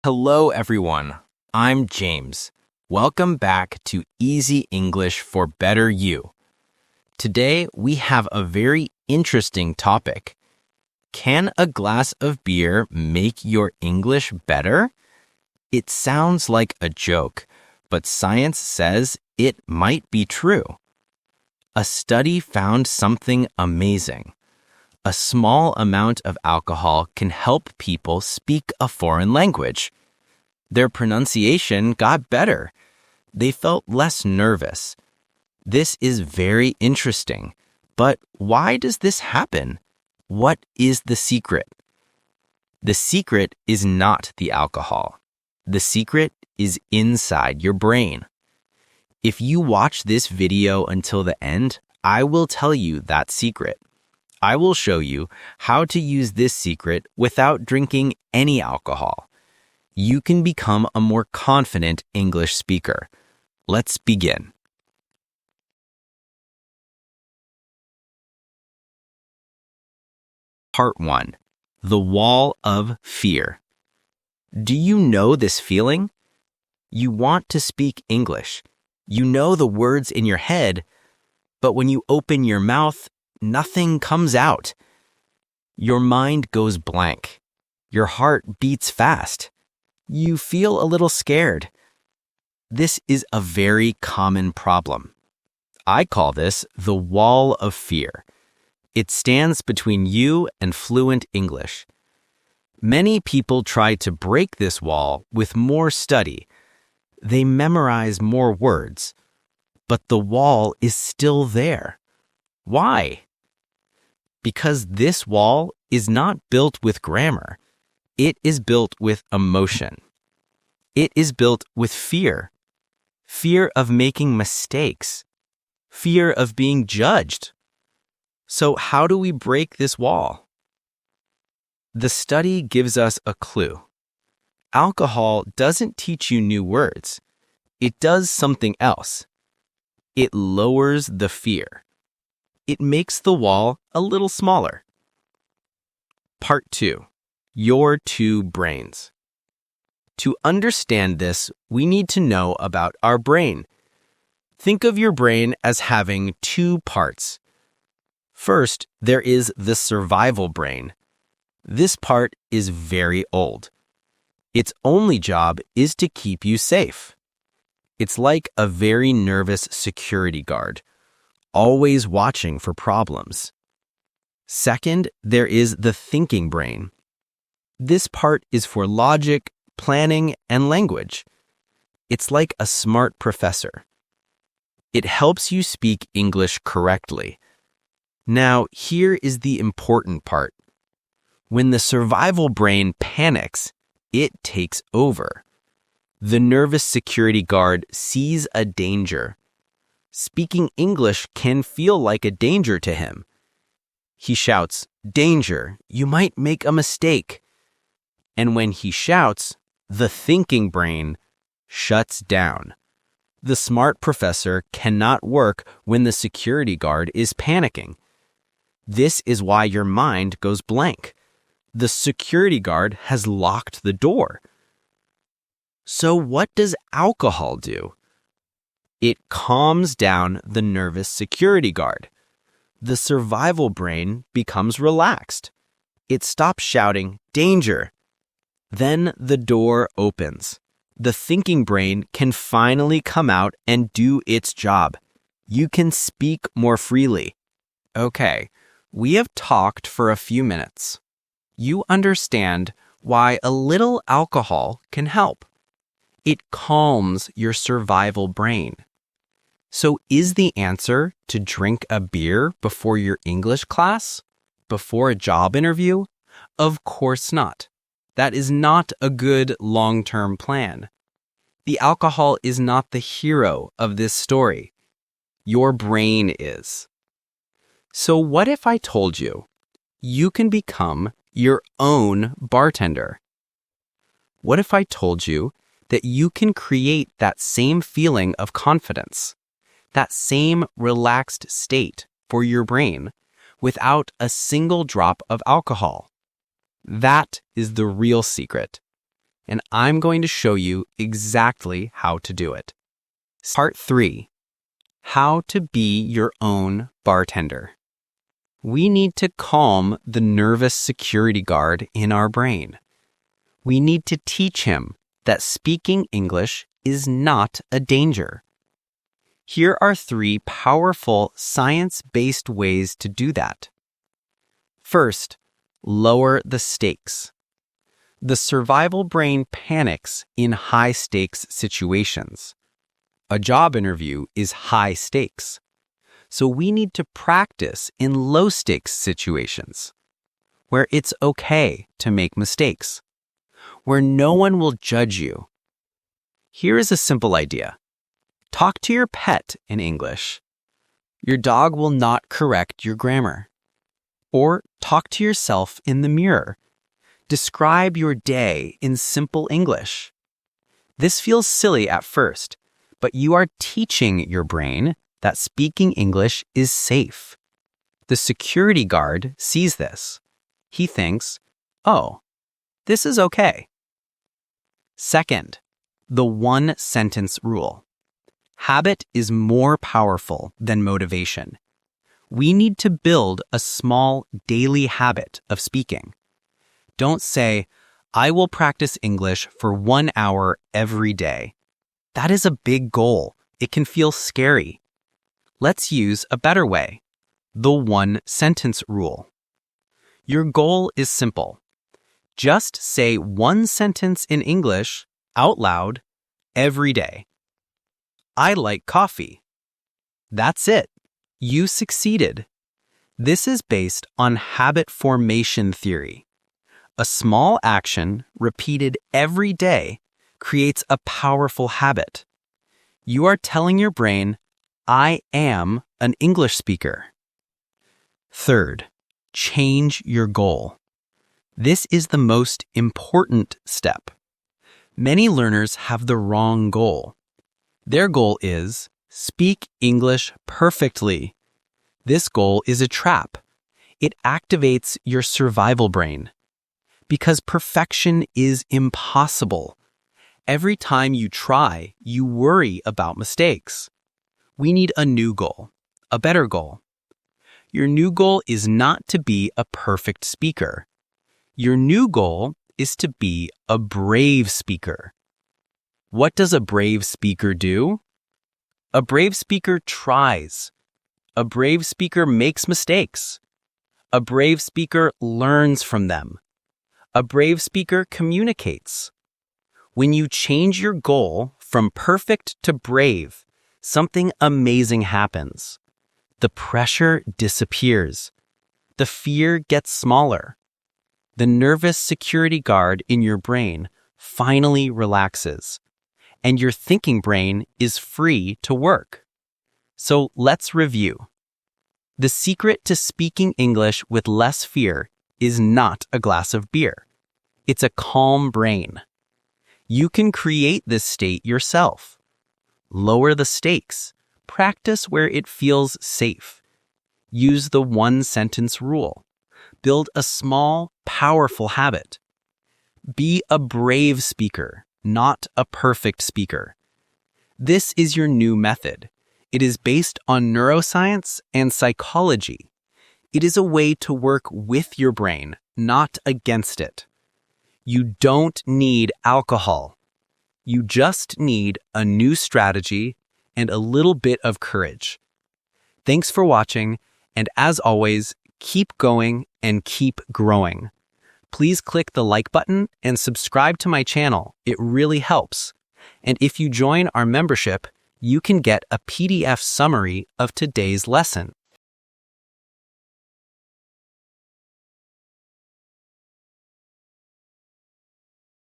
Hello, everyone. I'm James. Welcome back to Easy English for Better You. Today, we have a very interesting topic. Can a glass of beer make your English better? It sounds like a joke, but science says it might be true. A study found something amazing. A small amount of alcohol can help people speak a foreign language. Their pronunciation got better. They felt less nervous. This is very interesting. But why does this happen? What is the secret? The secret is not the alcohol. The secret is inside your brain. If you watch this video until the end, I will tell you that secret. I will show you how to use this secret without drinking any alcohol. You can become a more confident English speaker. Let's begin. Part 1. The Wall of Fear. Do you know this feeling? You want to speak English. You know the words in your head, but when you open your mouth, nothing comes out. Your mind goes blank. Your heart beats fast. You feel a little scared. This is a very common problem. I call this the wall of fear. It stands between you and fluent English. Many people try to break this wall with more study. They memorize more words, but the wall is still there. Why? Because this wall is not built with grammar. It is built with emotion. It is built with fear. Fear of making mistakes. Fear of being judged. So how do we break this wall? The study gives us a clue. Alcohol doesn't teach you new words. It does something else. It lowers the fear. It makes the wall a little smaller. Part 2. Your two brains. To understand this, we need to know about our brain. Think of your brain as having two parts. First, there is the survival brain. This part is very old. Its only job is to keep you safe. It's like a very nervous security guard, always watching for problems. Second, there is the thinking brain. This part is for logic, planning, and language. It's like a smart professor. It helps you speak English correctly. Now, here is the important part. When the survival brain panics, it takes over. The nervous security guard sees a danger. Speaking English can feel like a danger to him. He shouts, "Danger, you might make a mistake." And when he shouts, the thinking brain shuts down. The smart professor cannot work when the security guard is panicking. This is why your mind goes blank. The security guard has locked the door. So what does alcohol do? It calms down the nervous security guard. The survival brain becomes relaxed. It stops shouting, "Danger!" Then the door opens. The thinking brain can finally come out and do its job. You can speak more freely. Okay, we have talked for a few minutes. You understand why a little alcohol can help. It calms your survival brain. So is the answer to drink a beer before your English class? Before a job interview? Of course not. That is not a good long-term plan. The alcohol is not the hero of this story. Your brain is. So what if I told you you can become your own bartender? What if I told you that you can create that same feeling of confidence, that same relaxed state for your brain without a single drop of alcohol? That is the real secret. and I'm going to show you exactly how to do it. Part 3. How to be your own bartender. We need to calm the nervous security guard in our brain. We need to teach him that speaking English is not a danger. Here are 3 powerful science-based ways to do that. First, lower the stakes. The survival brain panics in high-stakes situations. A job interview is high stakes. So we need to practice in low-stakes situations, where it's okay to make mistakes, where no one will judge you. Here is a simple idea. Talk to your pet in English. Your dog will not correct your grammar. Or talk to yourself in the mirror. Describe your day in simple English. This feels silly at first, but you are teaching your brain that speaking English is safe. The security guard sees this. He thinks, oh, this is okay. Second, the one-sentence rule. Habit is more powerful than motivation. We need to build a small daily habit of speaking. Don't say, I will practice English for 1 hour every day. That is a big goal. It can feel scary. Let's use a better way, the one-sentence rule. Your goal is simple. Just say 1 sentence in English out loud every day. I like coffee. That's it. You succeeded. This is based on habit formation theory. A small action repeated every day creates a powerful habit. You are telling your brain, I am an English speaker. Third, change your goal. This is the most important step. Many learners have the wrong goal. Their goal is speak English perfectly. This goal is a trap. It activates your survival brain. Because perfection is impossible. Every time you try, you worry about mistakes. We need a new goal, a better goal. Your new goal is not to be a perfect speaker. Your new goal is to be a brave speaker. What does a brave speaker do? A brave speaker tries. A brave speaker makes mistakes. A brave speaker learns from them. A brave speaker communicates. When you change your goal from perfect to brave, something amazing happens. The pressure disappears. The fear gets smaller. The nervous security guard in your brain finally relaxes, and your thinking brain is free to work. So let's review. The secret to speaking English with less fear is not a glass of beer. It's a calm brain. You can create this state yourself. Lower the stakes. Practice where it feels safe. Use the one-sentence rule. Build a small, powerful habit. Be a brave speaker, not a perfect speaker. This is your new method. It is based on neuroscience and psychology. It is a way to work with your brain, not against it. You don't need alcohol. You just need a new strategy and a little bit of courage. Thanks for watching, and as always, keep going and keep growing. Please click the like button and subscribe to my channel. It really helps. And if you join our membership, you can get a PDF summary of today's lesson.